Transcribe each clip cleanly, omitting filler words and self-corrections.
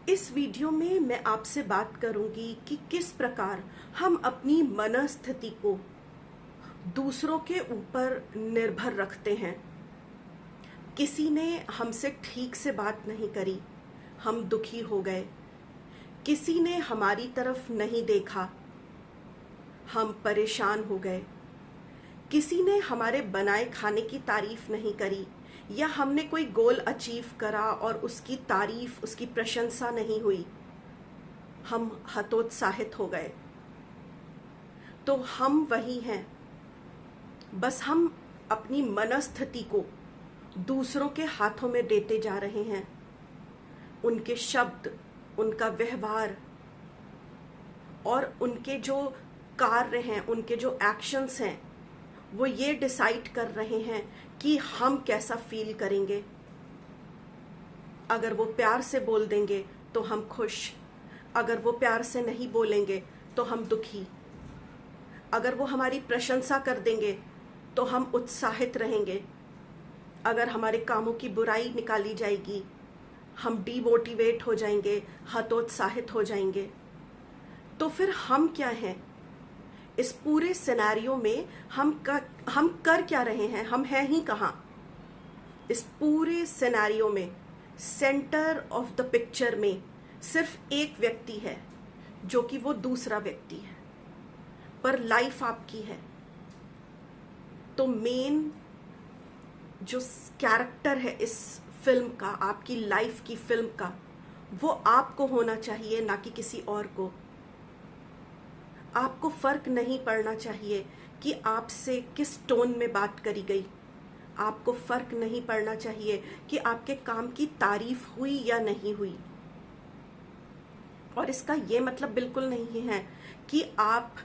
इस वीडियो में मैं आपसे बात करूंगी कि किस प्रकार हम अपनी मनस्थिति को दूसरों के ऊपर निर्भर रखते हैं। किसी ने हमसे ठीक से बात नहीं करी, हम दुखी हो गए। किसी ने हमारी तरफ नहीं देखा, हम परेशान हो गए। किसी ने हमारे बनाए खाने की तारीफ नहीं करी, या हमने कोई गोल अचीव करा और उसकी तारीफ, उसकी प्रशंसा नहीं हुई, हम हतोत्साहित हो गए। तो हम वही हैं, बस हम अपनी मनस्थिति को दूसरों के हाथों में देते जा रहे हैं। उनके शब्द, उनका व्यवहार और उनके जो कार्य हैं, उनके जो एक्शंस हैं, वो ये डिसाइड कर रहे हैं कि हम कैसा फील करेंगे। अगर वो प्यार से बोल देंगे तो हम खुश, अगर वो प्यार से नहीं बोलेंगे तो हम दुखी। अगर वो हमारी प्रशंसा कर देंगे तो हम उत्साहित रहेंगे। अगर हमारे कामों की बुराई निकाली जाएगी, हम डीमोटिवेट हो जाएंगे, हतोत्साहित हो जाएंगे। तो फिर हम क्या हैं इस पूरे सिनेरियो में? हम कर क्या रहे हैं? हम हैं ही कहाँ इस पूरे सिनेरियो में? सेंटर ऑफ द पिक्चर में सिर्फ एक व्यक्ति है, जो कि वो दूसरा व्यक्ति है, पर लाइफ आपकी है। तो मेन जो कैरेक्टर है इस फिल्म का, आपकी लाइफ की फिल्म का, वो आपको होना चाहिए, ना कि किसी और को। आपको फर्क नहीं पड़ना चाहिए कि आपसे किस टोन में बात करी गई। आपको फर्क नहीं पड़ना चाहिए कि आपके काम की तारीफ हुई या नहीं हुई। और इसका ये मतलब बिल्कुल नहीं है कि आप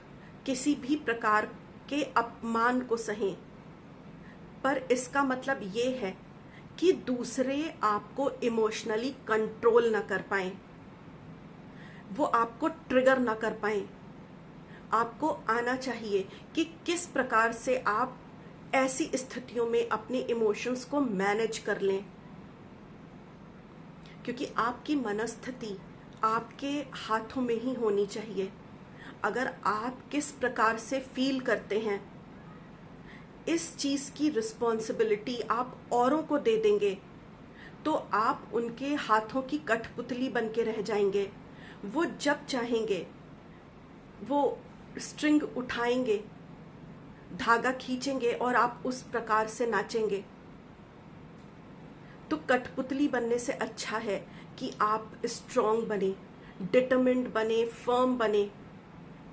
किसी भी प्रकार के अपमान को सहें, पर इसका मतलब ये है कि दूसरे आपको इमोशनली कंट्रोल ना कर पाएं, वो आपको ट्रिगर ना कर पाएं। आपको आना चाहिए कि किस प्रकार से आप ऐसी स्थितियों में अपने इमोशंस को मैनेज कर लें, क्योंकि आपकी मनस्थिति आपके हाथों में ही होनी चाहिए। अगर आप किस प्रकार से फील करते हैं, इस चीज़ की रिस्पॉन्सिबिलिटी आप औरों को दे देंगे तो आप उनके हाथों की कठपुतली बन के रह जाएंगे। वो जब चाहेंगे वो स्ट्रिंग उठाएंगे, धागा खींचेंगे और आप उस प्रकार से नाचेंगे। तो कठपुतली बनने से अच्छा है कि आप स्ट्रॉन्ग बने, डिटरमिन्ड बने, फर्म बने,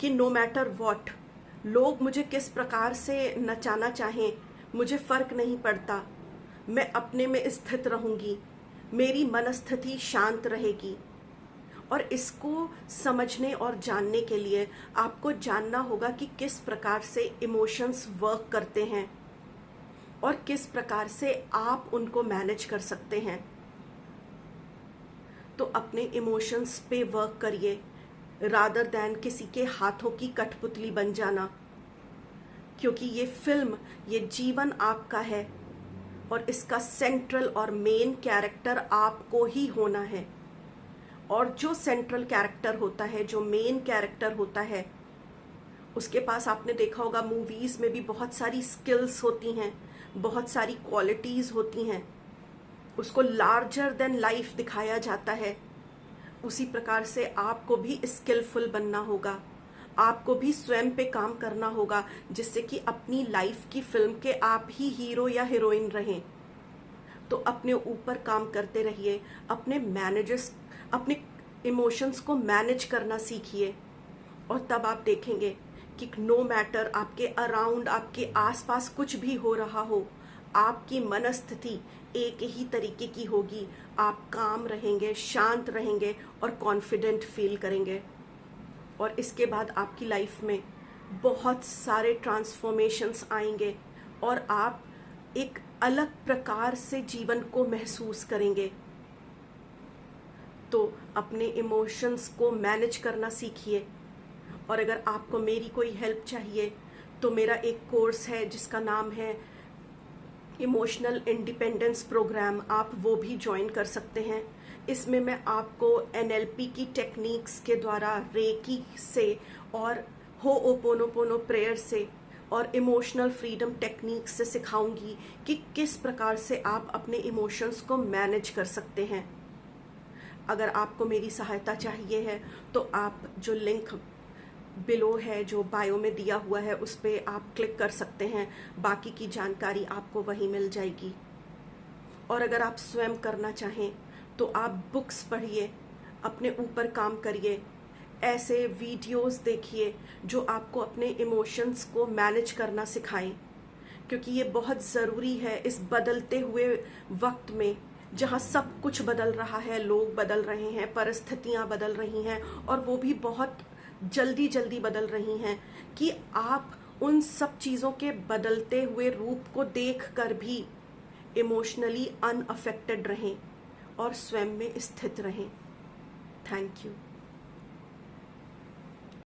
कि नो मैटर व्हाट, लोग मुझे किस प्रकार से नचाना चाहें, मुझे फर्क नहीं पड़ता। मैं अपने में स्थित रहूंगी, मेरी मनस्थिति शांत रहेगी। और इसको समझने और जानने के लिए आपको जानना होगा कि किस प्रकार से इमोशंस वर्क करते हैं और किस प्रकार से आप उनको मैनेज कर सकते हैं। तो अपने इमोशंस पे वर्क करिए, रादर दैन किसी के हाथों की कठपुतली बन जाना। क्योंकि ये फिल्म, ये जीवन आपका है और इसका सेंट्रल और मेन कैरेक्टर आपको ही होना है। और जो सेंट्रल कैरेक्टर होता है, जो मेन कैरेक्टर होता है, उसके पास, आपने देखा होगा मूवीज में भी बहुत सारी स्किल्स होती हैं, बहुत सारी क्वालिटीज होती हैं, उसको लार्जर देन लाइफ दिखाया जाता है। उसी प्रकार से आपको भी स्किलफुल बनना होगा, आपको भी स्वयं पे काम करना होगा, जिससे कि अपनी लाइफ की फिल्म के आप ही हीरो या हीरोइन रहें। तो अपने ऊपर काम करते रहिए, अपने इमोशंस को मैनेज करना सीखिए। और तब आप देखेंगे कि नो मैटर आपके अराउंड, आपके आसपास कुछ भी हो रहा हो, आपकी मनस्थिति एक ही तरीके की होगी। आप काम रहेंगे, शांत रहेंगे और कॉन्फिडेंट फील करेंगे। और इसके बाद आपकी लाइफ में बहुत सारे ट्रांसफॉर्मेशंस आएंगे और आप एक अलग प्रकार से जीवन को महसूस करेंगे। तो अपने इमोशंस को मैनेज करना सीखिए। और अगर आपको मेरी कोई हेल्प चाहिए तो मेरा एक कोर्स है जिसका नाम है इमोशनल इंडिपेंडेंस प्रोग्राम, आप वो भी ज्वाइन कर सकते हैं। इसमें मैं आपको एनएलपी की टेक्निक्स के द्वारा, रेकी से और होओपोनोपोनो प्रेयर से और इमोशनल फ्रीडम टेक्निक्स से सिखाऊंगी कि किस प्रकार से आप अपने इमोशंस को मैनेज कर सकते हैं। अगर आपको मेरी सहायता चाहिए है तो आप जो लिंक बिलो है, जो बायो में दिया हुआ है, उस पर आप क्लिक कर सकते हैं। बाकी की जानकारी आपको वहीं मिल जाएगी। और अगर आप स्वयं करना चाहें तो आप बुक्स पढ़िए, अपने ऊपर काम करिए, ऐसे वीडियोस देखिए जो आपको अपने इमोशंस को मैनेज करना सिखाएं, क्योंकि ये बहुत ज़रूरी है इस बदलते हुए वक्त में, जहाँ सब कुछ बदल रहा है, लोग बदल रहे हैं, परिस्थितियाँ बदल रही हैं और वो भी बहुत जल्दी जल्दी बदल रही हैं, कि आप उन सब चीज़ों के बदलते हुए रूप को देख कर भी इमोशनली अनअफेक्टेड रहें और स्वयं में स्थित रहें। Thank you.